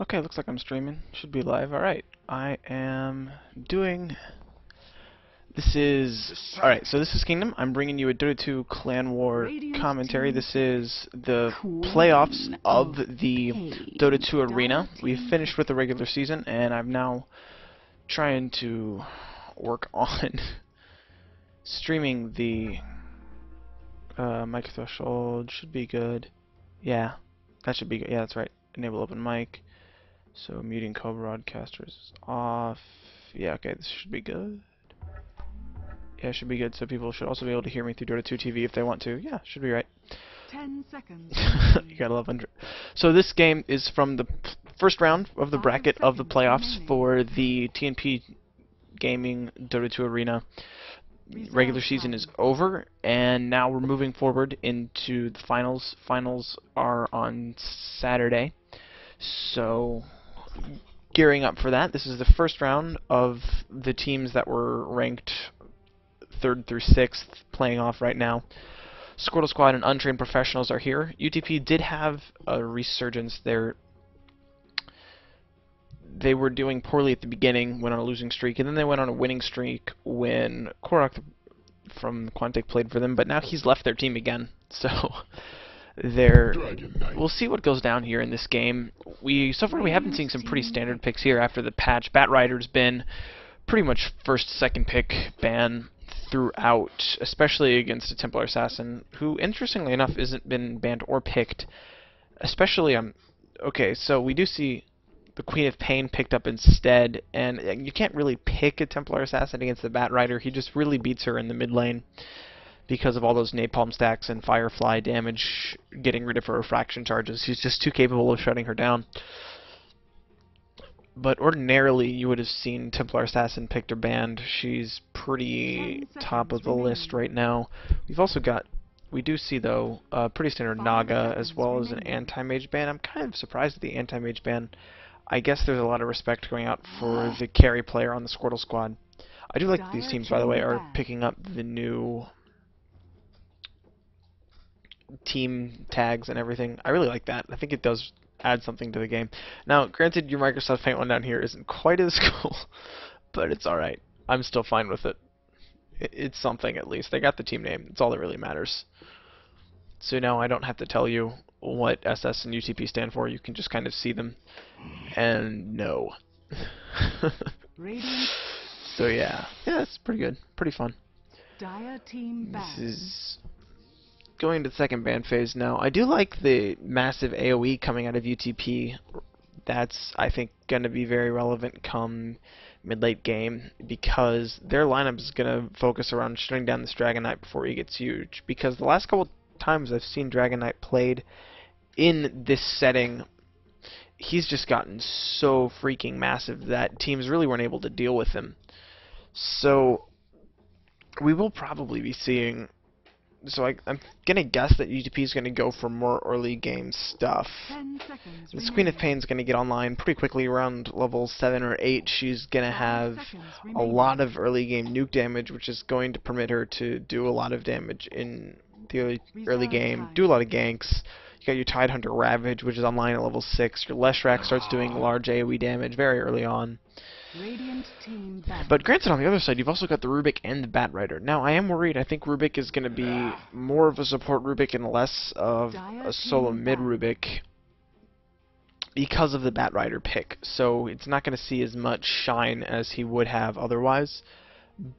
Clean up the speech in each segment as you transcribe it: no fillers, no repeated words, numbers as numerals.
Okay, looks like I'm streaming. Should be live. Alright. I am doing... Alright, so this is Kingdom. I'm bringing you a Dota 2 Clan War commentary. This is the playoffs of the Dota 2 arena. We've finished with the regular season, and I'm now trying to work on streaming the mic threshold. Should be good. Yeah, that should be good. Yeah, that's right. Enable open mic. So muting co-broadcasters is off. Yeah, okay, this should be good. Yeah, it should be good. So people should also be able to hear me through Dota 2 TV if they want to. Yeah, should be right. 10 seconds. You gotta love 100. So this game is from the first round of the bracket of the playoffs for the TNP Gaming Dota 2 Arena. Regular season is over, and now we're moving forward into the finals. Finals are on Saturday. So, gearing up for that, this is the first round of the teams that were ranked 3rd through 6th playing off right now. Squirtle Squad and Untrained Professionals are here. UTP did have a resurgence there. They were doing poorly at the beginning, went on a losing streak, and then they went on a winning streak when Korok from Quantic played for them, but now he's left their team again. So we'll see what goes down here in this game. So far we haven't seen some pretty standard picks here after the patch. Batrider's been pretty much first, second pick ban throughout, especially against a Templar Assassin, who interestingly enough isn't been banned or picked. Especially okay, so we do see the Queen of Pain picked up instead, and you can't really pick a Templar Assassin against the Batrider. He just really beats her in the mid lane because of all those napalm stacks and Firefly damage, getting rid of her refraction charges. He's just too capable of shutting her down. But ordinarily, you would have seen Templar Assassin picked or banned. She's pretty top of the list right now. We've also got, we do see though, a pretty standard Naga as well as an anti-mage ban. I'm kind of surprised at the anti-mage ban. I guess there's a lot of respect going out for the carry player on the Squirtle Squad. I do like that these teams, by the way, are picking up the new team tags and everything. I really like that. I think it does add something to the game. Now, granted, your Microsoft Paint one down here isn't quite as cool, but it's alright. I'm still fine with it. It's something, at least. They got the team name. It's all that really matters. So now I don't have to tell you what SS and UTP stand for. You can just kind of see them and know. So yeah, it's pretty good, pretty fun. This is going to the second ban phase now. I do like the massive AoE coming out of UTP. That's, I think, going to be very relevant come mid-late game, because their lineup is going to focus around shutting down this Dragon Knight before he gets huge. Because the last couple times I've seen Dragon Knight played in this setting, he's just gotten so freaking massive that teams really weren't able to deal with him. So we will probably be seeing, so I'm going to guess that UTP is going to go for more early game stuff. This Queen of Pain is going to get online pretty quickly around level 7 or 8. She's going to have a lot of early game nuke damage, which is going to permit her to do a lot of damage in the early game, do a lot of ganks. You got your Tidehunter Ravage, which is online at level 6. Your Leshrac starts doing large AoE damage very early on. But granted, on the other side, you've also got the Rubik and the Batrider. Now, I am worried. I think Rubik is going to be more of a support Rubik and less of a solo mid Rubik because of the Batrider pick. So it's not going to see as much shine as he would have otherwise.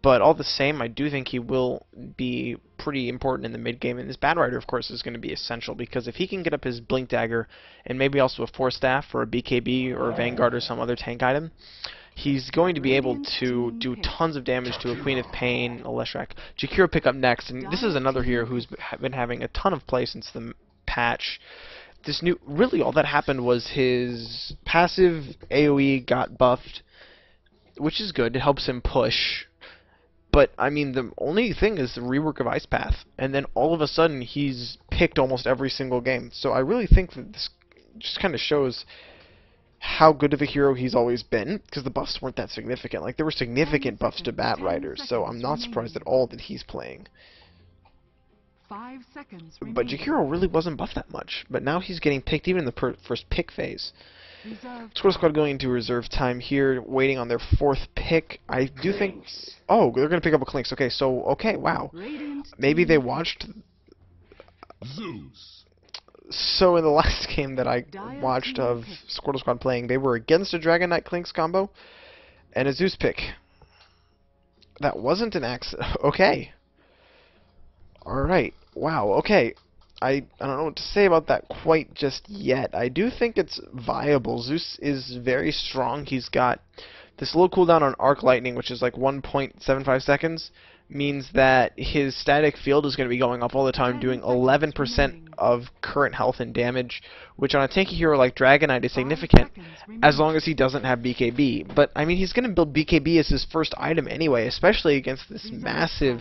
But all the same, I do think he will be pretty important in the mid game. And this Batrider, of course, is going to be essential, because if he can get up his Blink Dagger and maybe also a Force Staff or a BKB or a Vanguard or some other tank item, he's going to be able to do tons of damage to a Queen of Pain, a Leshrac. Jakiro pick up next, and this is another hero who's been having a ton of play since the patch. This new, really all that happened was his passive AoE got buffed, which is good. It helps him push. But, I mean, the only thing is the rework of Ice Path, and then all of a sudden he's picked almost every single game. So I really think that this just kind of shows how good of a hero he's always been, because the buffs weren't that significant. Like, there were significant buffs to Batriders, so I'm not surprised at all that he's playing. 5 seconds But remaining. Jakiro really wasn't buffed that much. But now he's getting picked even in the first pick phase. Reserve Squirtle Squad going into reserve time here, waiting on their 4th pick. I do think... Oh, they're going to pick up a Clinks. Okay, so, okay, wow. Radiant Maybe team they watched... Zeus. So in the last game that I watched of Squirtle Squad playing, they were against a Dragon Knight Clinks combo and a Zeus pick. That wasn't an accident. Okay. Alright. Wow, okay. I don't know what to say about that quite just yet. I do think it's viable. Zeus is very strong. He's got this low cooldown on Arc Lightning, which is like 1.75 seconds, means that his static field is going to be going up all the time, doing 11% of current health and damage, which on a tanky hero like Dragon Knight is significant, as long as he doesn't have BKB. But, I mean, he's going to build BKB as his first item anyway, especially against this massive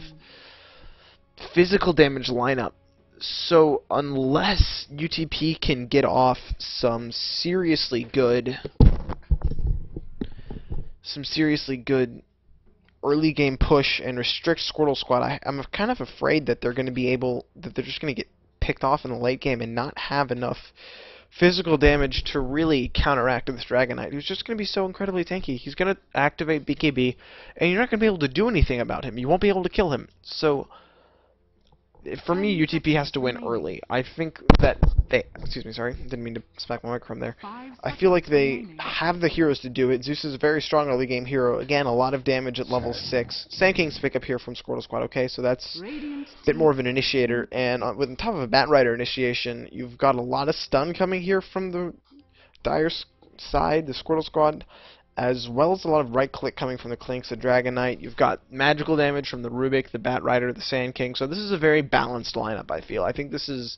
physical damage lineup. So unless UTP can get off some seriously good early game push and restrict Squirtle Squad, I'm kind of afraid that they're going to be that they're just going to get picked off in the late game and not have enough physical damage to really counteract this Dragon Knight, who's just going to be so incredibly tanky. He's going to activate BKB, and you're not going to be able to do anything about him. You won't be able to kill him. So for me, UTP has to win early. I think that they... Excuse me, sorry. Didn't mean to smack my microphone there. I feel like they have the heroes to do it. Zeus is a very strong early game hero. Again, a lot of damage at level 6. Sand King's pick up here from Squirtle Squad, okay? So that's a bit more of an initiator. And on top of a Bat Rider initiation, you've got a lot of stun coming here from the Dire side, the Squirtle Squad, as well as a lot of right-click coming from the Clinks, the Dragon Knight. You've got magical damage from the Rubik, the Bat Rider, the Sand King. So this is a very balanced lineup, I feel. I think this is,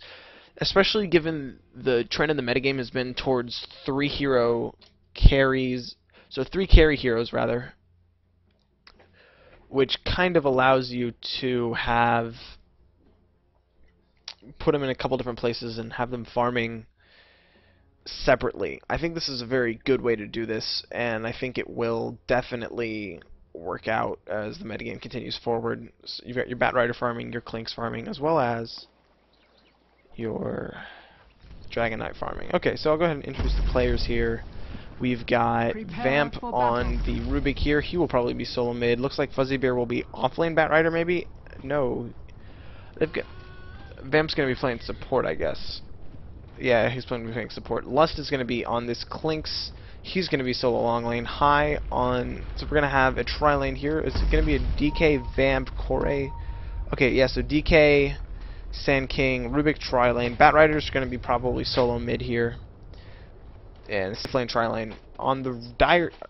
especially given the trend in the metagame has been towards 3 hero carries, so 3 carry heroes, rather, which kind of allows you to put them in a couple different places and have them farming separately. I think this is a very good way to do this, and I think it will definitely work out as the metagame continues forward. So you've got your Bat Rider farming, your Clinks farming, as well as your Dragon Knight farming. Okay, so I'll go ahead and introduce the players here. We've got Vamp on the Rubik here. He will probably be solo mid. Looks like Fuzzy Bear will be offlane Bat Rider, maybe? No. Vamp's going to be playing support, I guess. Yeah, he's playing support. Lust is going to be on this Clinks. He's going to be solo long lane. High on... So we're going to have a tri-lane here. It's going to be a DK, Vamp, Kore. Okay, yeah, so DK, Sand King, Rubik, tri-lane. Bat Rider's going to be probably solo mid here. And it's playing tri-lane. On the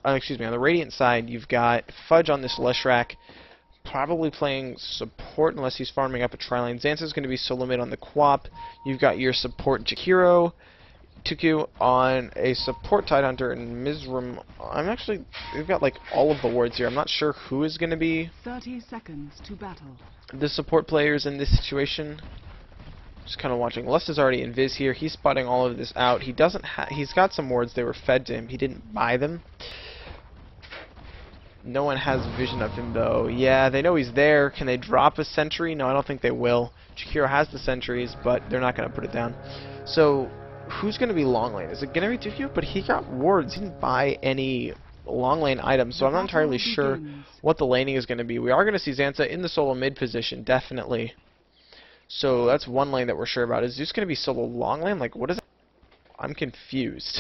on the Radiant side, you've got Fudge on this Leshrac, probably playing support unless he's farming up a tri-lane. Xansa's going to be solo mid on the Quap. You've got your support Jakiro, Tuku on a support Tidehunter, and Mizram. We've got like all of the wards here. I'm not sure who is going to be 30 seconds to battle. the support players in this situation. Just kind of watching. Lust is already in Viz here. He's spotting all of this out. He's got some wards. They were fed to him. He didn't buy them. No one has vision of him, though. Yeah, they know he's there. Can they drop a sentry? No, I don't think they will. Chikiro has the sentries, but they're not going to put it down. So, who's going to be long lane? Is it going to be Tukyu? But he got wards. He didn't buy any long lane items, so I'm not entirely sure what the laning is going to be. We are going to see Xansa in the solo mid position, definitely. So, that's one lane that we're sure about. Is Zeus going to be solo long lane? Like, what is it? I'm confused.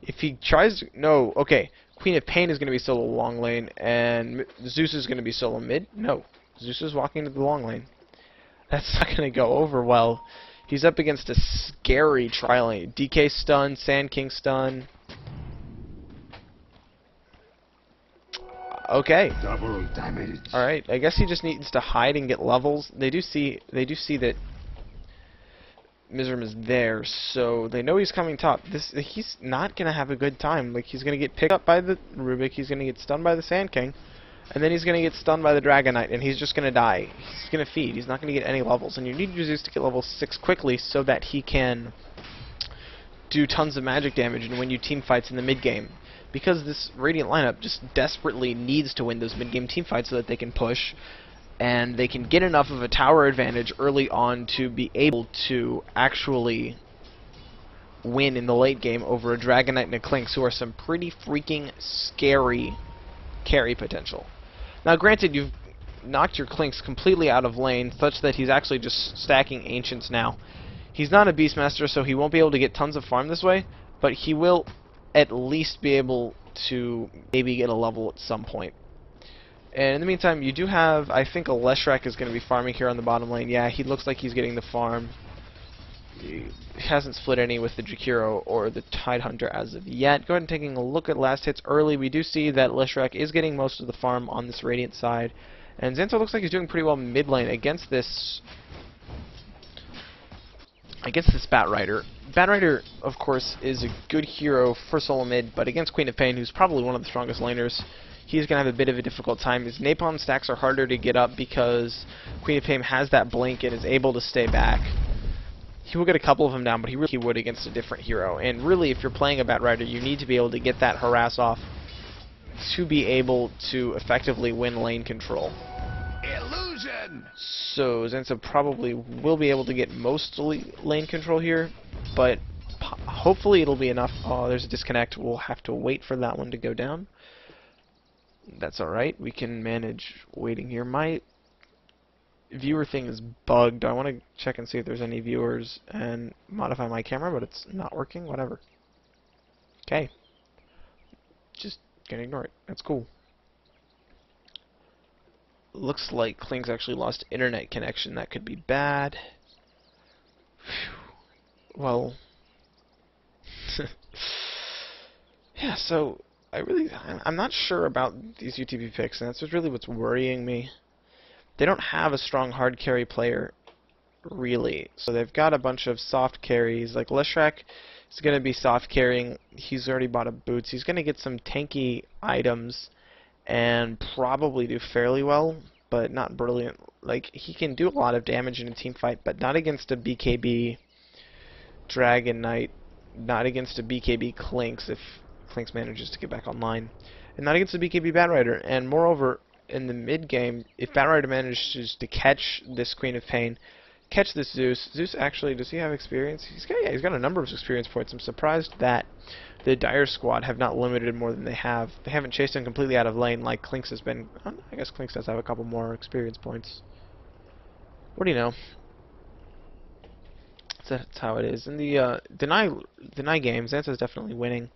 If he tries... No, okay. Queen of Pain is going to be solo long lane, and Zeus is going to be solo mid? No. Zeus is walking to the long lane. That's not going to go over well. He's up against a scary tri-lane. DK stun, Sand King stun. Okay. Double damage. Alright, I guess he just needs to hide and get levels. They do see that Mizram is there, so they know he's coming top. He's not going to have a good time. Like, he's going to get picked up by the Rubik, he's going to get stunned by the Sand King, and then he's going to get stunned by the Dragon Knight, and he's just going to die. He's going to feed. He's not going to get any levels, and you need Zeus to get level 6 quickly so that he can do tons of magic damage and win you team fights in the mid-game. Because this Radiant lineup just desperately needs to win those mid-game team fights so that they can push. and they can get enough of a tower advantage early on to be able to actually win in the late game over a Dragon Knight and a Clinks, who are some pretty freaking scary carry potential. Now granted, you've knocked your Clinks completely out of lane, such that he's actually just stacking Ancients now. He's not a Beastmaster, so he won't be able to get tons of farm this way, but he will at least be able to maybe get a level at some point. And in the meantime, you do have, I think, a Leshrac is going to be farming here on the bottom lane. Yeah, he looks like he's getting the farm. He hasn't split any with the Jakiro or the Tidehunter as of yet. Go ahead and taking a look at last hits early. We do see that Leshrac is getting most of the farm on this Radiant side. And Zenzo looks like he's doing pretty well mid lane against this Batrider. Batrider, of course, is a good hero for solo mid, but against Queen of Pain, who's probably one of the strongest laners, he's going to have a bit of a difficult time. His Napalm stacks are harder to get up because Queen of Pain has that blink and is able to stay back. He will get a couple of them down, but he really would against a different hero. And really, if you're playing a Batrider, you need to be able to get that harass off to be able to effectively win lane control. Illusion! So Zenzo probably will be able to get mostly lane control here, but hopefully it'll be enough. Oh, there's a disconnect. We'll have to wait for that one to go down. That's alright. We can manage waiting here. My viewer thing is bugged. I want to check and see if there's any viewers and modify my camera, but it's not working. Whatever. Okay. Just gonna ignore it. That's cool. Looks like Kling's actually lost internet connection. That could be bad. Whew. Well, yeah. So I'm not sure about these UTP picks, and that's really what's worrying me. They don't have a strong hard carry player, really. So they've got a bunch of soft carries. Like Leshrac is going to be soft carrying. He's already bought a boots. He's going to get some tanky items and probably do fairly well, but not brilliant. Like, he can do a lot of damage in a team fight, but not against a BKB Dragon Knight, not against a BKB Clinks if Clinks manages to get back online, and not against a BKB Batrider. And moreover, in the mid game, if Batrider manages to catch this Queen of Pain, catch this Zeus. Zeus actually, does he have experience? He's got a number of experience points. I'm surprised that the Dire squad have not limited more than they have. They haven't chased him completely out of lane like Clinks has been. I guess Clinks does have a couple more experience points. What do you know? That's how it is. In the deny game, Xanta's definitely winning,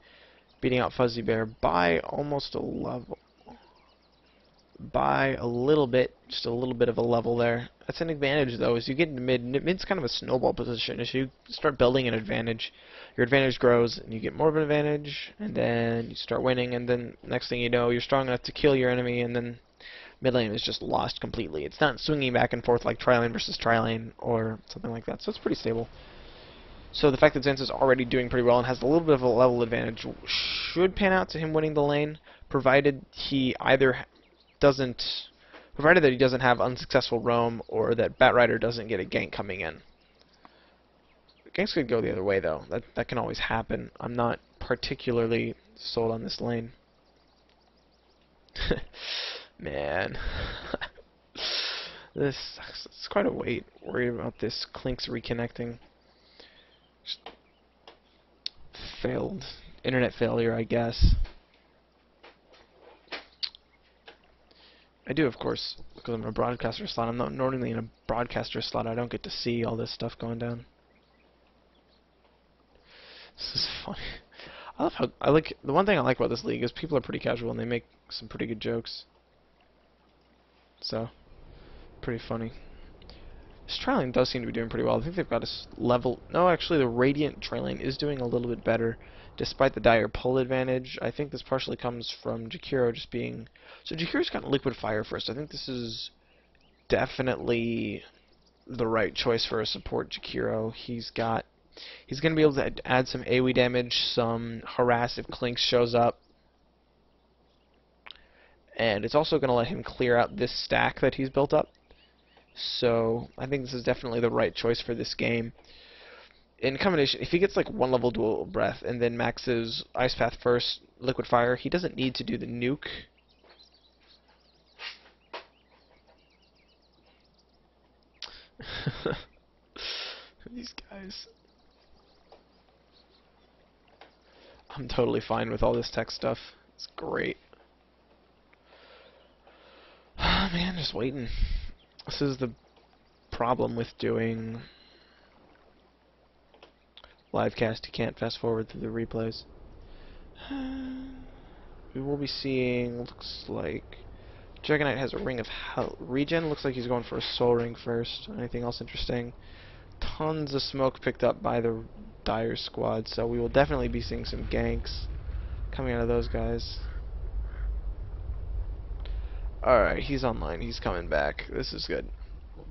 beating out Fuzzy Bear by almost a level. By a little bit, just a little bit of a level there. That's an advantage, though. As you get into mid, mid's kind of a snowball position. As you start building an advantage, your advantage grows, and you get more of an advantage, and then you start winning, and then next thing you know, you're strong enough to kill your enemy, and then mid lane is just lost completely. It's not swinging back and forth like tri-lane versus tri-lane or something like that, so it's pretty stable. So the fact that Zen's is already doing pretty well and has a little bit of a level advantage should pan out to him winning the lane, provided he either provided that he doesn't have unsuccessful roam or that Batrider doesn't get a gank coming in. Ganks could go the other way, though. That can always happen. I'm not particularly sold on this lane. Man. This sucks. It's quite a wait. Worried about this Clinks reconnecting. Just failed. Internet failure, I guess. I do, of course, because I'm a broadcaster slot. I'm not normally in a broadcaster slot. I don't get to see all this stuff going down. This is funny. I love how the one thing I like about this league is people are pretty casual and they make some pretty good jokes. So, pretty funny. This tri-lane does seem to be doing pretty well. I think they've got a level. No, actually, the Radiant tri-lane is doing a little bit better, despite the dire pull advantage. I think this partially comes from Jakiro just being. So Jakiro's got Liquid Fire first. I think this is definitely the right choice for a support Jakiro. He's going to be able to add some AoE damage, some harass if Clinks shows up. And it's also going to let him clear out this stack that he's built up. So I think this is definitely the right choice for this game. In combination, if he gets like one level dual breath and then maxes Ice Path first, Liquid Fire, he doesn't need to do the nuke. These guys. I'm totally fine with all this tech stuff. It's great. Man, just waiting. This is the problem with doing livecast. You can't fast forward through the replays. We will be seeing, looks like, Dragonite has a ring of health. Regen looks like he's going for a soul ring first. Anything else interesting? Tons of smoke picked up by the Dire squad, so we will definitely be seeing some ganks coming out of those guys. Alright, he's online. He's coming back. This is good.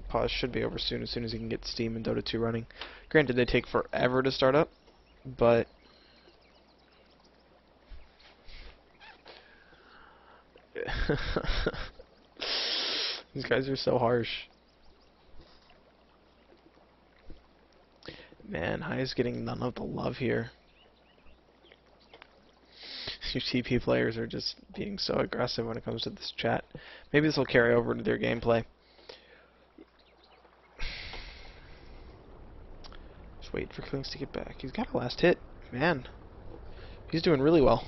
Pause should be over soon as he can get Steam and Dota 2 running. Granted, they take forever to start up, but these guys are so harsh. Man, High is getting none of the love here. UTP players are just being so aggressive when it comes to this chat. Maybe this will carry over to their gameplay. Just wait for Klinks to get back. He's got a last hit. Man, he's doing really well.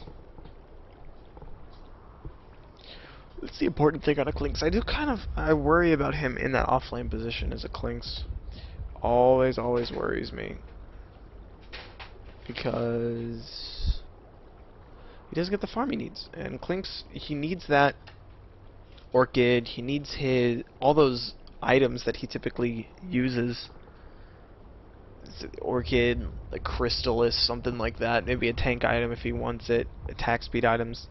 That's the important thing on a Klinks. I worry about him in that offlane position as a Klinks. Always worries me. Because he doesn't get the farm he needs. And Klinks, he needs that Orchid, he needs all those items that he typically uses. Orchid, a Crystallis, something like that. Maybe a tank item if he wants it. Attack speed items.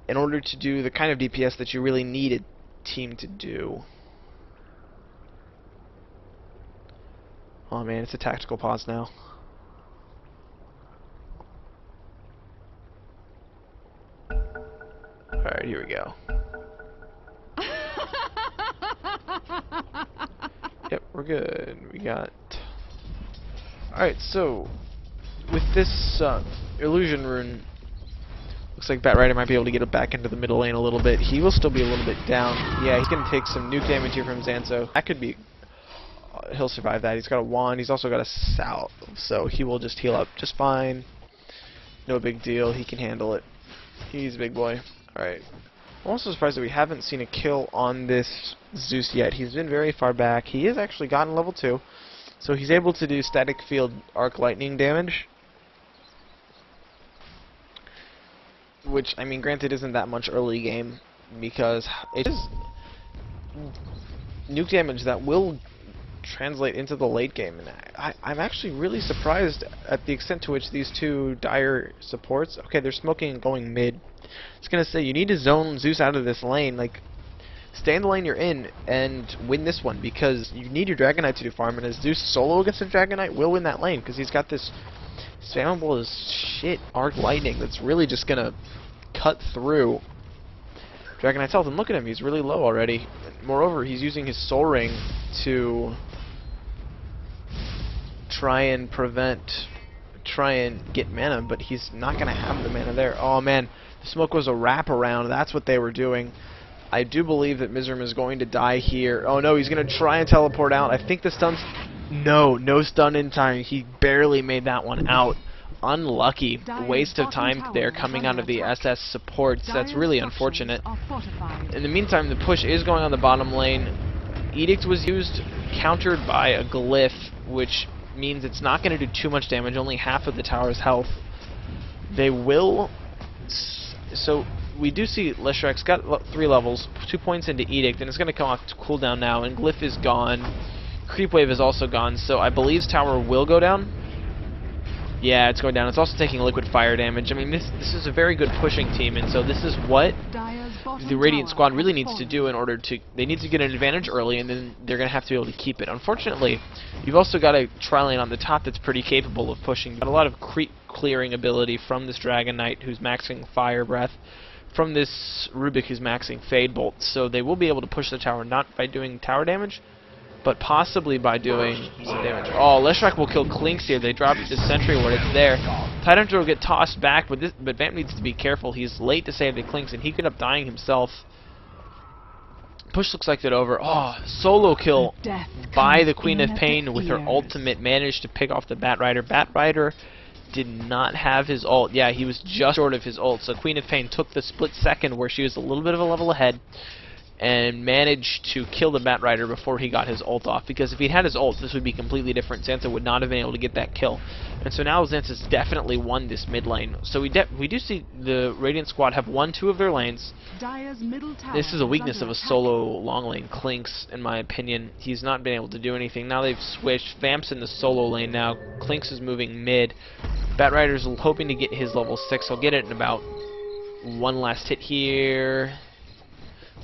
In order to do the kind of DPS that you really need a team to do. Oh man, it's a tactical pause now. Alright, here we go. Yep, we're good. We got... Alright, so with this illusion rune, looks like Batrider might be able to get it back into the middle lane a little bit. He will still be a little bit down. Yeah, he's going to take some nuke damage here from Zanzo. That could be... he'll survive that. He's got a wand. He's also got a salve, so he will just heal up just fine. No big deal. He can handle it. He's a big boy. Alright. I'm also surprised that we haven't seen a kill on this Zeus yet. He's been very far back. He has actually gotten level 2, so he's able to do static field arc lightning damage. Which, I mean, granted, isn't that much early game, because it is nuke damage that will translate into the late game, and I'm actually really surprised at the extent to which these two Dire supports, okay, they're smoking and going mid. I was gonna say, you need to zone Zeus out of this lane, like, stay in the lane you're in and win this one, because you need your Dragonite to do farm, and as Zeus solo against the Dragonite will win that lane, because he's got this spammable as shit arc lightning that's really just gonna cut through Dragonite's health, and look at him, he's really low already. Moreover, he's using his Soul Ring to try and get mana, but he's not going to have the mana there. Oh man, the smoke was a wraparound. That's what they were doing. I do believe that Mizram is going to die here. Oh no, he's going to try and teleport out. I think the stun's... No stun in time. He barely made that one out. Unlucky. Waste of time there coming out of the SS supports. That's really unfortunate. In the meantime, the push is going on the bottom lane. Edict was used, countered by a glyph, which means it's not going to do too much damage, only half of the tower's health. They will... So, we do see Leshrek's got 3 levels, 2 points into Edict, and it's going to come off to cooldown now, and Glyph is gone. Creep Wave is also gone, so I believe tower will go down. Yeah, it's going down. It's also taking liquid fire damage. I mean, this is a very good pushing team, and so this is what the Radiant squad really needs to do in order to... They need to get an advantage early, and then they're going to have to be able to keep it. Unfortunately, you've also got a tri-lane on the top that's pretty capable of pushing. You've got a lot of creep clearing ability from this Dragon Knight, who's maxing Fire Breath, from this Rubik, who's maxing Fade Bolt. So they will be able to push the tower, not by doing tower damage, but possibly by doing some damage. Oh, Leshrac will kill Klinks here. They drop the Sentry Ward. It's there. Tidehunter will get tossed back, but Vamp needs to be careful. He's late to save the Klinks, and he could end up dying himself. Push looks like that over. Oh, solo kill Death by comes the Queen of in at Pain the with her ears. ultimate. Managed to pick off the Batrider. Batrider did not have his ult. Yeah, he was just short of his ult. So Queen of Pain took the split second where she was a little bit of a level ahead and managed to kill the Batrider before he got his ult off. Because if he'd had his ult, this would be completely different. Zanza would not have been able to get that kill. And so now Zanza's definitely won this mid lane. So we do see the Radiant squad have won 2 of their lanes. Dire's middle tower This is a weakness under of a attack. solo long lane. Clinks, in my opinion. He's not been able to do anything. Now they've switched. Vamp's in the solo lane now. Clinks is moving mid. Batrider's hoping to get his level 6. He'll get it in about one last hit here.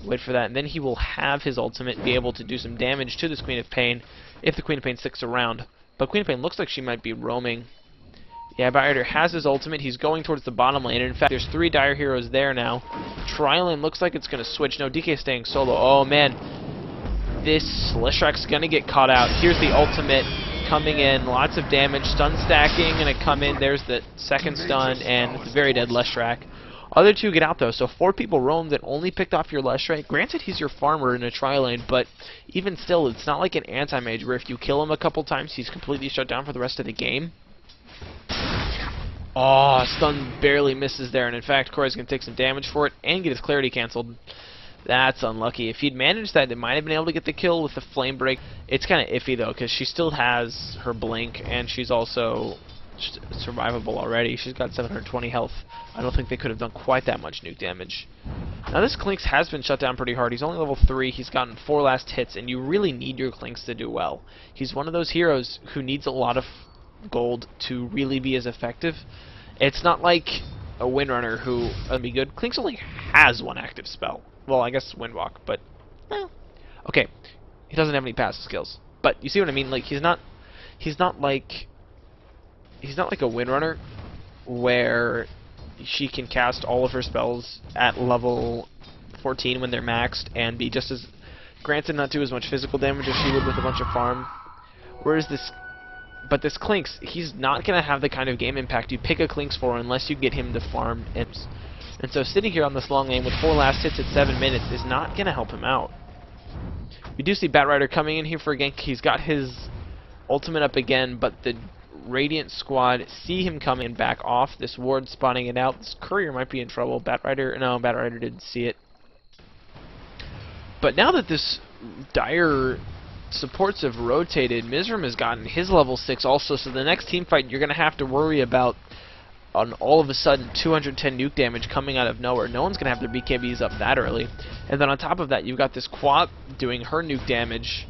Wait for that, and then he will have his ultimate, be able to do some damage to this Queen of Pain if the Queen of Pain sticks around. But Queen of Pain looks like she might be roaming. Yeah, Batrider has his ultimate. He's going towards the bottom lane. And in fact, there's 3 Dire heroes there now. Tri-lane looks like it's going to switch. No, DK staying solo. Oh, man. This Leshrak's going to get caught out. Here's the ultimate coming in. Lots of damage. Stun stacking. Going to come in. There's the second stun, and it's a very dead Leshrak. Other 2 get out, though, so 4 people roamed and only picked off your Leshrac. Granted, he's your farmer in a tri-lane, but even still, it's not like an anti-mage where if you kill him a couple times, he's completely shut down for the rest of the game. Oh, stun barely misses there, and in fact, Corey's going to take some damage for it and get his clarity cancelled. That's unlucky. If he'd managed that, they might have been able to get the kill with the flame break. It's kind of iffy, though, because she still has her blink, and she's also survivable already. She's got 720 health. I don't think they could have done quite that much nuke damage. Now this Clinks has been shut down pretty hard. He's only level 3. He's gotten 4 last hits, and you really need your Clinks to do well. He's one of those heroes who needs a lot of gold to really be as effective. It's not like a Windrunner who would be good. Clinks only has 1 active spell. Well, I guess Windwalk, but okay. He doesn't have any passive skills. But you see what I mean? Like he's not like a Windrunner where she can cast all of her spells at level 14 when they're maxed and be just as, granted not do as much physical damage as she would with a bunch of farm. Whereas this Clinks, he's not going to have the kind of game impact you pick a Clinks for unless you get him to farm imps. And so sitting here on this long lane with 4 last hits at 7 minutes is not going to help him out. We do see Batrider coming in here for a gank. He's got his ultimate up again, but the Radiant squad see him come and back off. This ward spawning it out. This courier might be in trouble. Batrider didn't see it. But now that this Dire supports have rotated, Mizram has gotten his level 6 also, so the next team fight you're going to have to worry about on all of a sudden 210 nuke damage coming out of nowhere. No one's going to have their BKBs up that early. And then on top of that, you've got this Quap doing her nuke damage.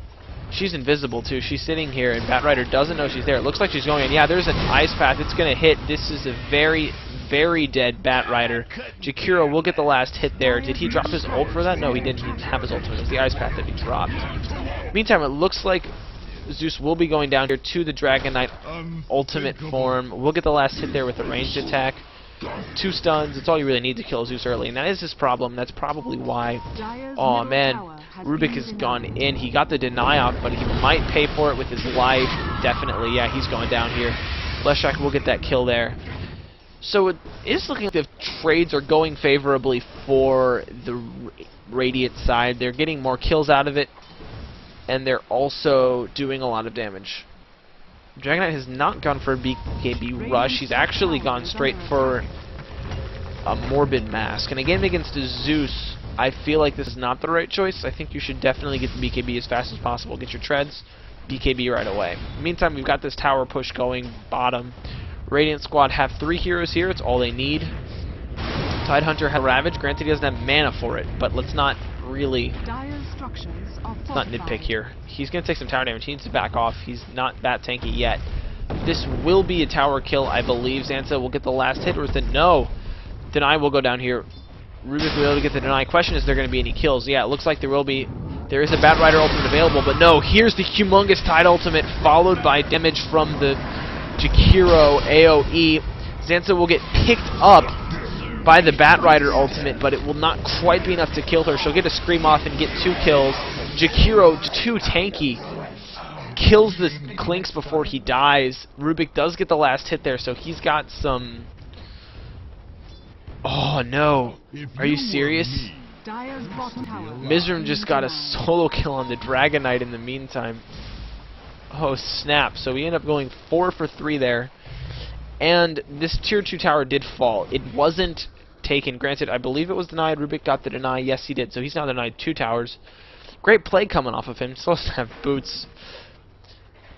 She's invisible too. She's sitting here, and Batrider doesn't know she's there. It looks like she's going in. Yeah, there's an ice path. It's going to hit. This is a very, very dead Batrider. Jakiro will get the last hit there. Did he drop his ult for that? No, he didn't. He didn't have his ultimate. It was the ice path that he dropped. Meantime, it looks like Zeus will be going down here to the Dragon Knight ultimate form. We'll get the last hit there with a ranged attack. 2 stuns. It's all you really need to kill Zeus early, and that is his problem. That's probably why. Oh man, Rubik has gone in. He got the deny off, but he might pay for it with his life. Definitely, yeah, he's going down here. Leshrak will get that kill there. So it is looking like the trades are going favorably for the Radiant side. They're getting more kills out of it, and they're also doing a lot of damage. Dragon Knight has not gone for a BKB rush. He's actually gone straight for a Morbid Mask. And again, against a Zeus, I feel like this is not the right choice. I think you should definitely get the BKB as fast as possible. Get your treads, BKB right away. Meantime, we've got this tower push going bottom. Radiant squad have 3 heroes here. It's all they need. Tidehunter has Ravage. Granted, he doesn't have mana for it, but let's not really... Let's not nitpick here. He's going to take some tower damage. He needs to back off. He's not that tanky yet. This will be a tower kill, I believe. Zanza will get the last hit, or is it no? Deny will go down here. Rubik will be able to get the deny. Question is, there going to be any kills? Yeah, it looks like there will be. There is a Batrider ultimate available, but no. Here's the humongous Tide ultimate, followed by damage from the Jakiro AoE. Zanza will get picked up by the Batrider ultimate, but it will not quite be enough to kill her. She'll get a Scream off and get 2 kills. Jakiro, too tanky, kills the Clinks before he dies. Rubik does get the last hit there, so he's got some... Oh, no. Are you serious? Dire's bottom tower. Mizram just got a solo kill on the Dragon Knight in the meantime. Oh, snap. So we end up going 4 for 3 there. And this tier 2 tower did fall. It wasn't taken. Granted, I believe it was denied. Rubik got the deny. Yes, he did. So he's now denied 2 towers. Great play coming off of him. Still doesn't have boots.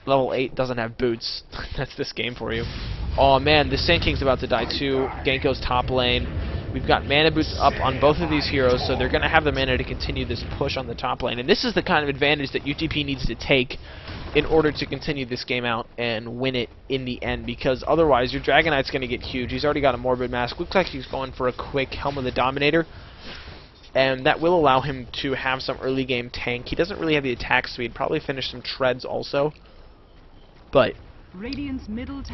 Level 8 doesn't have boots. That's this game for you. Oh, man. The Sand King's about to die, too. Genko's top lane. We've got mana boots up on both of these heroes, so they're going to have the mana to continue this push on the top lane. And this is the kind of advantage that UTP needs to take in order to continue this game out and win it in the end, because otherwise your Dragon Knight's going to get huge. He's already got a Morbid Mask. Looks like he's going for a quick Helm of the Dominator, and that will allow him to have some early game tank. He doesn't really have the attack speed. Probably finish some treads also, but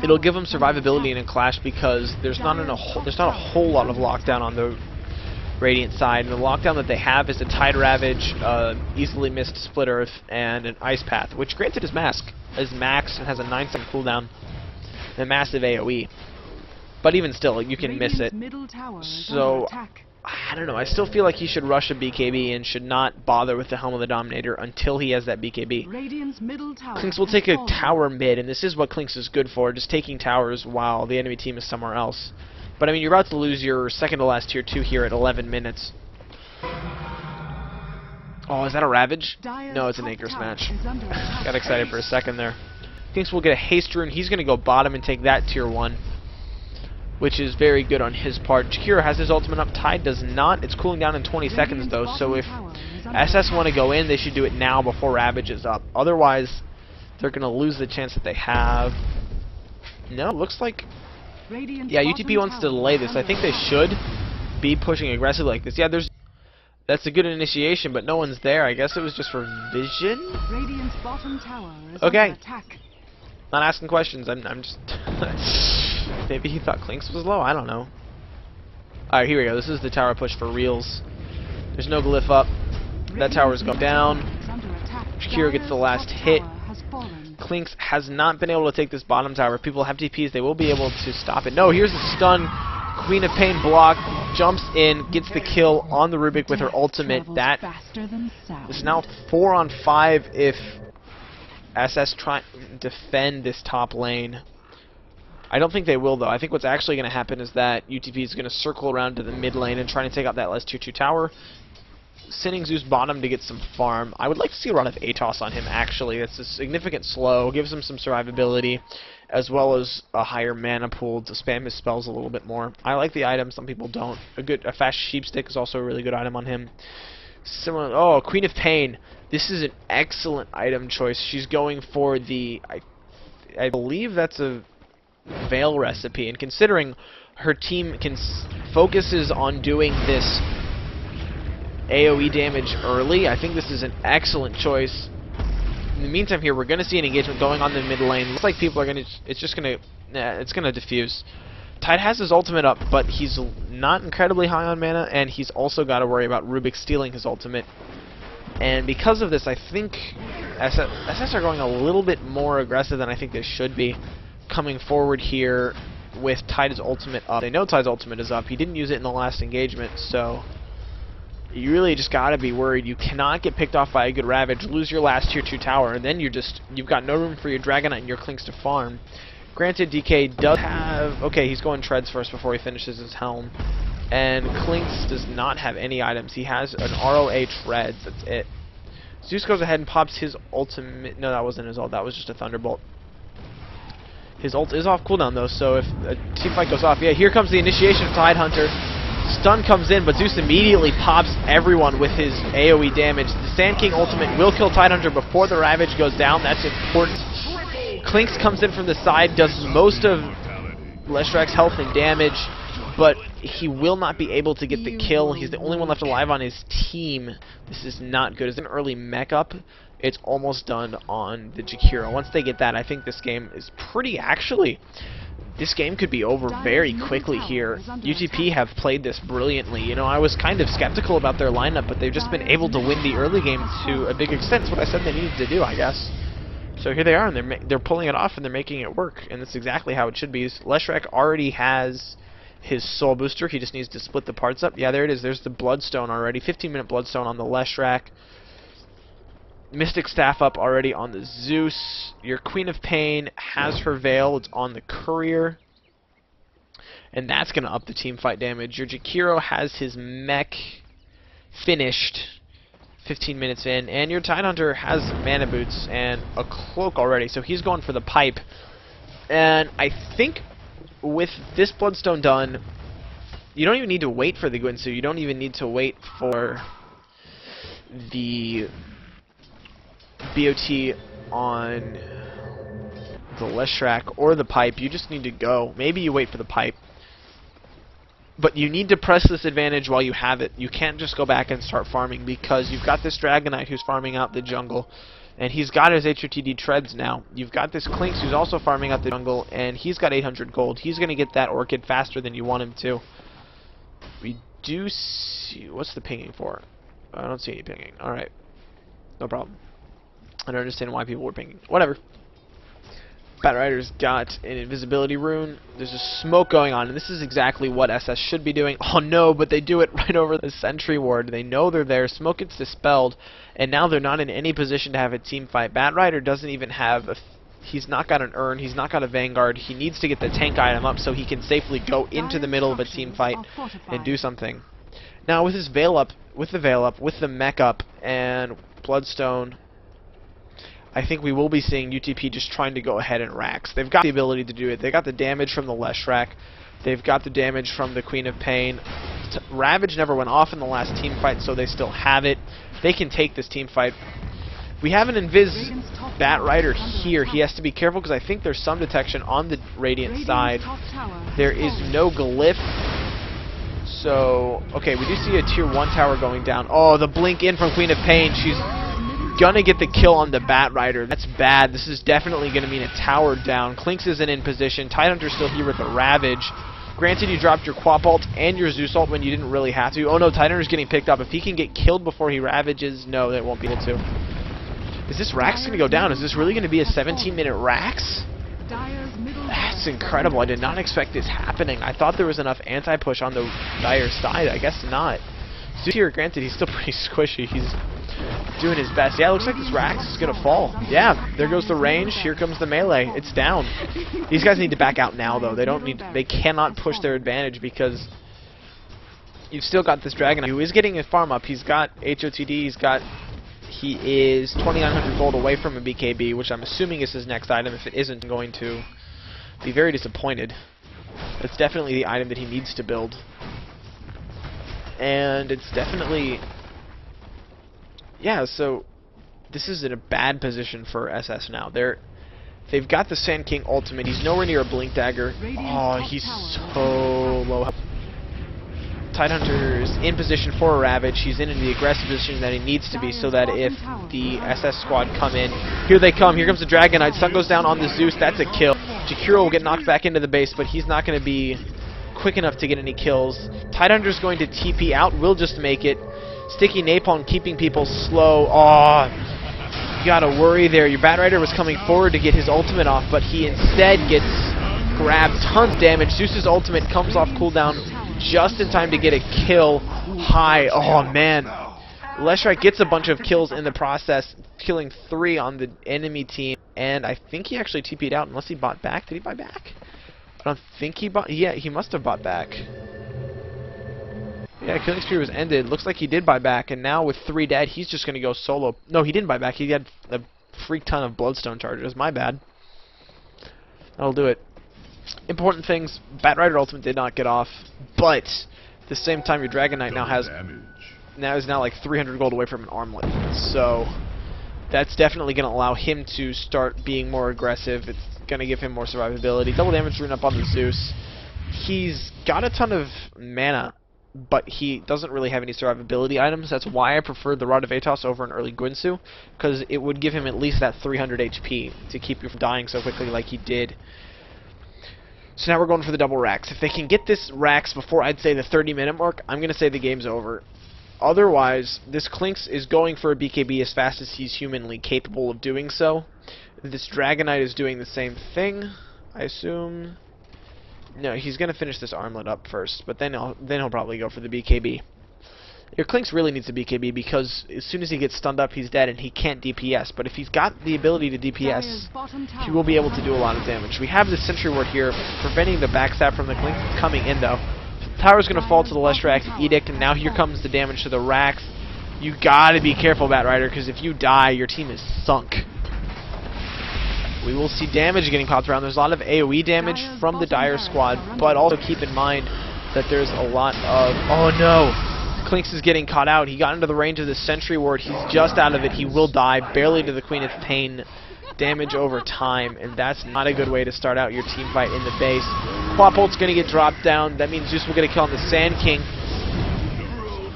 it'll give him survivability in a clash because there's not a whole lot of lockdown on the Radiant side, and the lockdown that they have is a Tide Ravage, easily missed Split Earth, and an Ice Path, which granted is max and has a 9-second cooldown and a massive AoE. But even still, you can miss it. So, I don't know, I still feel like he should rush a BKB and should not bother with the Helm of the Dominator until he has that BKB. Klinks will take a tower mid, and this is what Klinks is good for, just taking towers while the enemy team is somewhere else. But I mean, you're about to lose your second to last tier 2 here at 11 minutes. Oh, is that a Ravage? No, it's an Anchor Smash. Got excited for a second there. Klinks will get a Haste Rune. He's going to go bottom and take that tier 1, which is very good on his part. Jakiro has his ultimate up. Tide does not. It's cooling down in 20 seconds, though, so if SS want to go in, they should do it now before Ravage is up. Otherwise, they're going to lose the chance that they have. No, looks like... Yeah, UTP wants to delay this. I think they should be pushing aggressively like this. Yeah, that's a good initiation, but no one's there. I guess it was just for vision? Okay. Not asking questions. I'm just... Maybe he thought Klinks was low? I don't know. Alright, here we go. This is the tower push for reals. There's no glyph up. That tower's going down. Shakira gets the last hit. Klinks has not been able to take this bottom tower. If people have TPs, they will be able to stop it. No, here's the stun. Queen of Pain block, jumps in, gets the kill on the Rubik with her ultimate. That is now 4 on 5 if SS try to defend this top lane. I don't think they will, though. I think what's actually going to happen is that UTP is going to circle around to the mid lane and try to take out that last tier 2 tower, sending Zeus bottom to get some farm. I would like to see a run of Atos on him, actually. That's a significant slow, gives him some survivability, as well as a higher mana pool to spam his spells a little bit more. I like the item, some people don't. A fast sheep stick is also a really good item on him. Similar, oh, Queen of Pain. This is an excellent item choice. She's going for the, I believe that's a Veil recipe, and considering her team focuses on doing this AoE damage early, I think this is an excellent choice. In the meantime here, we're going to see an engagement going on in the mid lane. Looks like people are going to, it's going to diffuse. Tide has his ultimate up, but he's not incredibly high on mana, and he's also got to worry about Rubik stealing his ultimate. And because of this, I think SS are going a little bit more aggressive than I think they should be, coming forward here with Tide's ultimate up. They know Tide's ultimate is up. He didn't use it in the last engagement, so you really just gotta be worried. You cannot get picked off by a good Ravage, lose your last tier 2 tower, and then you've got no room for your Dragon Knight and your Klinks to farm. Granted, DK does have... Okay, he's going treads first before he finishes his helm. And Klinks does not have any items. He has an ROA treads, that's it. Zeus goes ahead and pops his ultimate... No, that wasn't his ult, that was just a Thunderbolt. His ult is off cooldown, though, so if a team fight goes off... Yeah, here comes the initiation of Tidehunter. Stun comes in, but Zeus immediately pops everyone with his AoE damage. The Sand King ultimate will kill Tidehunter before the Ravage goes down. That's important. Klinks comes in from the side, does most of Leshrak's health and damage, but he will not be able to get the kill. He's the only one left alive on his team. This is not good. As an early mech up, it's almost done on the Jakiro. Once they get that, I think this game is pretty... Actually, this game could be over very quickly here. UTP have played this brilliantly. You know, I was kind of skeptical about their lineup, but they've just been able to win the early game to a big extent. It's what I said they needed to do, I guess. So here they are, and they're pulling it off, and they're making it work, and that's exactly how it should be. Leshrak already has his soul booster. He just needs to split the parts up. Yeah, there it is. There's the Bloodstone already. 15-minute Bloodstone on the Leshrac. Mystic Staff up already on the Zeus. Your Queen of Pain has her Veil. It's on the Courier. And that's going to up the team fight damage. Your Jakiro has his mech finished 15 minutes in. And your Tidehunter has Mana Boots and a Cloak already. So he's going for the Pipe. And I think with this Bloodstone done, you don't even need to wait for the Guinsu. You don't even need to wait for the BOT on the Leshrac or the Pipe. You just need to go. Maybe you wait for the Pipe. But you need to press this advantage while you have it. You can't just go back and start farming because you've got this Dragonite who's farming out the jungle. And he's got his HOTD treads now. You've got this Clinks who's also farming out the jungle, and he's got 800 gold. He's going to get that Orchid faster than you want him to. We do see... What's the pinging for? I don't see any pinging. Alright. No problem. I don't understand why people were pinging. Whatever. Batrider's got an invisibility rune. There's a smoke going on, and this is exactly what SS should be doing. Oh no, but they do it right over the sentry ward. They know they're there. Smoke gets dispelled, and now they're not in any position to have a team fight. Batrider doesn't even have a... He's not got an urn. He's not got a Vanguard. He needs to get the tank item up so he can safely go into the middle of a team fight and do something. Now with his Veil up, with the mech up, and Bloodstone, I think we will be seeing UTP just trying to go ahead and Rax. They've got the ability to do it. They got the damage from the Leshrac. They've got the damage from the Queen of Pain. Ravage never went off in the last team fight, so they still have it. They can take this team fight. We have an Invis Batrider here. He has to be careful because I think there's some detection on the Radiant side. There is no glyph. So, okay, we do see a tier 1 tower going down. Oh, the blink in from Queen of Pain. She's gonna get the kill on the Batrider. That's bad. This is definitely gonna mean a tower down. Clinks isn't in position. Tidehunter's still here with the Ravage. Granted, you dropped your Quap ult and your Zeus ult when you didn't really have to. Oh no, Tidehunter's getting picked up. If he can get killed before he Ravages, no, that won't be able to. Is this Rax gonna go down? Is this really gonna be a 17-minute Rax? That's incredible. I did not expect this happening. I thought there was enough anti-push on the Dire side. I guess not. Zeus here, granted, he's still pretty squishy. He's doing his best. Yeah, it looks like this Rax is going to fall. Yeah, there goes the range. Here comes the melee. It's down. These guys need to back out now, though. They cannot push their advantage because you've still got this Dragonite who is getting a farm up. He's got HOTD. He is 2,900 gold away from a BKB, which I'm assuming is his next item. If it isn't, I'm going to be very disappointed. It's definitely the item that he needs to build. And it's definitely... Yeah, so this is in a bad position for SS now. They've got the Sand King ultimate. He's nowhere near a Blink Dagger. Oh, he's so low. Tidehunter is in position for a Ravage. He's in the aggressive position that he needs to be so that if the SS squad come in... Here they come. Here comes the Dragonite. Sun goes down on the Zeus. That's a kill. Jakiro will get knocked back into the base, but he's not going to be quick enough to get any kills. Tidehunter's going to TP out. We'll just make it. Sticky Napalm keeping people slow. Oh, you gotta worry there. Your Batrider was coming forward to get his ultimate off, but he instead gets grabbed. Tons of damage. Zeus's ultimate comes off cooldown just in time to get a kill high. Oh, man. Leshrac gets a bunch of kills in the process, killing 3 on the enemy team. And I think he actually TP'd out, unless he bought back. Did he buy back? I don't think he bought... Yeah, he must have bought back. Yeah, Killing Spree was ended. Looks like he did buy back, and now with 3 dead, he's just going to go solo. No, he didn't buy back. He had a freak ton of Bloodstone charges. My bad. That'll do it. Important things. Batrider ultimate did not get off, but at the same time, your Dragonite is now like 300 gold away from an armlet. So that's definitely going to allow him to start being more aggressive. It's going to give him more survivability. Double damage rune up on the Zeus. He's got a ton of mana, but he doesn't really have any survivability items. That's why I preferred the Rod of Atos over an early Guinsu, because it would give him at least that 300 HP to keep you from dying so quickly like he did. So now we're going for the double Rax. If they can get this Rax before, I'd say, the 30-minute mark, I'm going to say the game's over. Otherwise, this Clinks is going for a BKB as fast as he's humanly capable of doing so. This Dragonite is doing the same thing, I assume. No, he's gonna finish this armlet up first, but then he'll probably go for the BKB. Your Klinks really needs a BKB because as soon as he gets stunned up, he's dead and he can't DPS. But if he's got the ability to DPS, he will be able to do a lot of damage. We have the Sentry Ward here, preventing the backstab from the Klinks coming in though. The tower's gonna fall to the Leshrac Edict, and now here comes the damage to the Rax. You gotta be careful, Bat Rider, because if you die, your team is sunk. We will see damage getting popped around. There's a lot of AoE damage from the Dire squad, but also keep in mind that there's a lot of... Oh no! Klinks is getting caught out. He got into the range of the Sentry Ward. He's just out of it. He will die, barely to the Queen of Pain. Damage over time, and that's not a good way to start out your team fight in the base. Quap ult's going to get dropped down. That means Zeus will get a kill on the Sand King.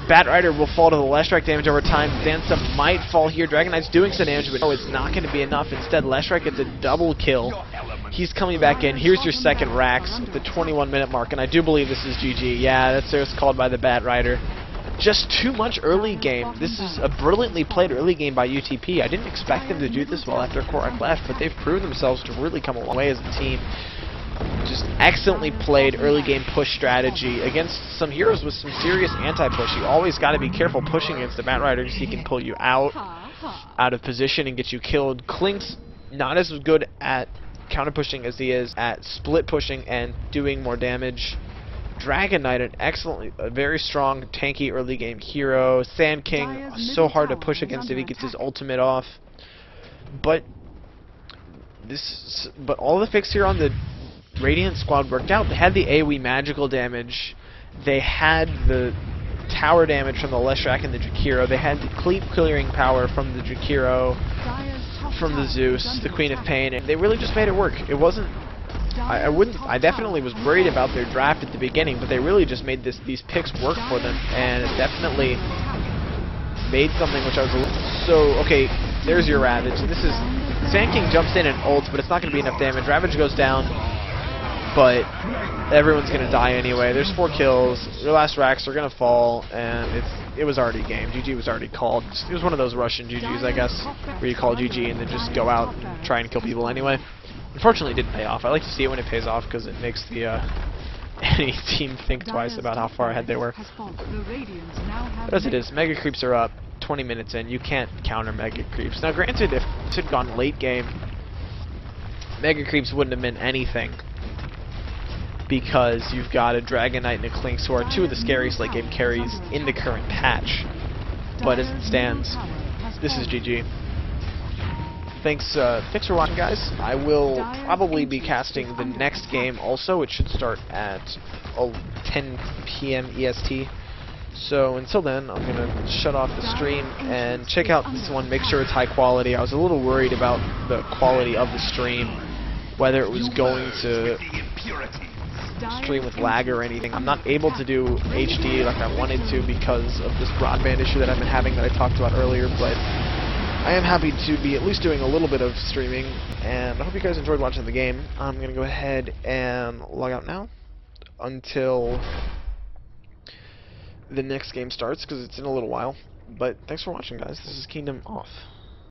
Bat Rider will fall to the Leshrac damage over time. Zanza might fall here. Dragon Knight's doing some damage, but no, it's not going to be enough. Instead, Leshrac gets a double kill. He's coming back in. Here's your second Rax at the 21-minute mark, and I do believe this is GG. Yeah, that's Zeus called by the Bat Rider. Just too much early game. This is a brilliantly played early game by UTP. I didn't expect them to do this well after Korak left, but they've proved themselves to really come a long way as a team. Just excellently played early game push strategy against some heroes with some serious anti-push. You always got to be careful pushing against the Bat Rider because he can pull you out of position and get you killed. Klink's not as good at counter pushing as he is at split pushing and doing more damage. Dragon Knight, a very strong, tanky early game hero. Sand King, so hard to push against if he gets his ultimate off. But all the fix here on the Radiant squad worked out. They had the AoE magical damage. They had the tower damage from the Leshrac and the Jakiro. They had the creep clearing power from the Jakiro, from the Zeus, the Queen of Pain, and they really just made it work. It wasn't. I definitely was worried about their draft at the beginning, but they really just made these picks work for them, and it definitely made something which I was a little... So, okay, there's your Ravage. This is... Sand King jumps in and ults, but it's not going to be enough damage. Ravage goes down, but everyone's going to die anyway. There's 4 kills. Your last Rax are going to fall, and it was already game. GG was already called. It was one of those Russian GGs, I guess, where you call GG and then just go out and try and kill people anyway. Unfortunately, it didn't pay off. I like to see it when it pays off because it makes the any team think twice about how far ahead they were. But as it is, Mega Creeps are up 20 minutes in. You can't counter Mega Creeps. Now, granted, if this had gone late game, Mega Creeps wouldn't have meant anything because you've got a Dragon Knight and a Klinks who are 2 of the scariest late game carries in the current patch. But as it stands, this is GG. Thanks for watching, guys. I will probably be casting the next game also. It should start at 10 p.m. EST. So until then, I'm going to shut off the stream and check out this one, make sure it's high quality. I was a little worried about the quality of the stream, whether it was going to stream with lag or anything. I'm not able to do HD like I wanted to because of this broadband issue that I've been having that I talked about earlier, but I am happy to be at least doing a little bit of streaming, and I hope you guys enjoyed watching the game. I'm going to go ahead and log out now until the next game starts, because it's in a little while. But thanks for watching, guys. This is Kingdom Off.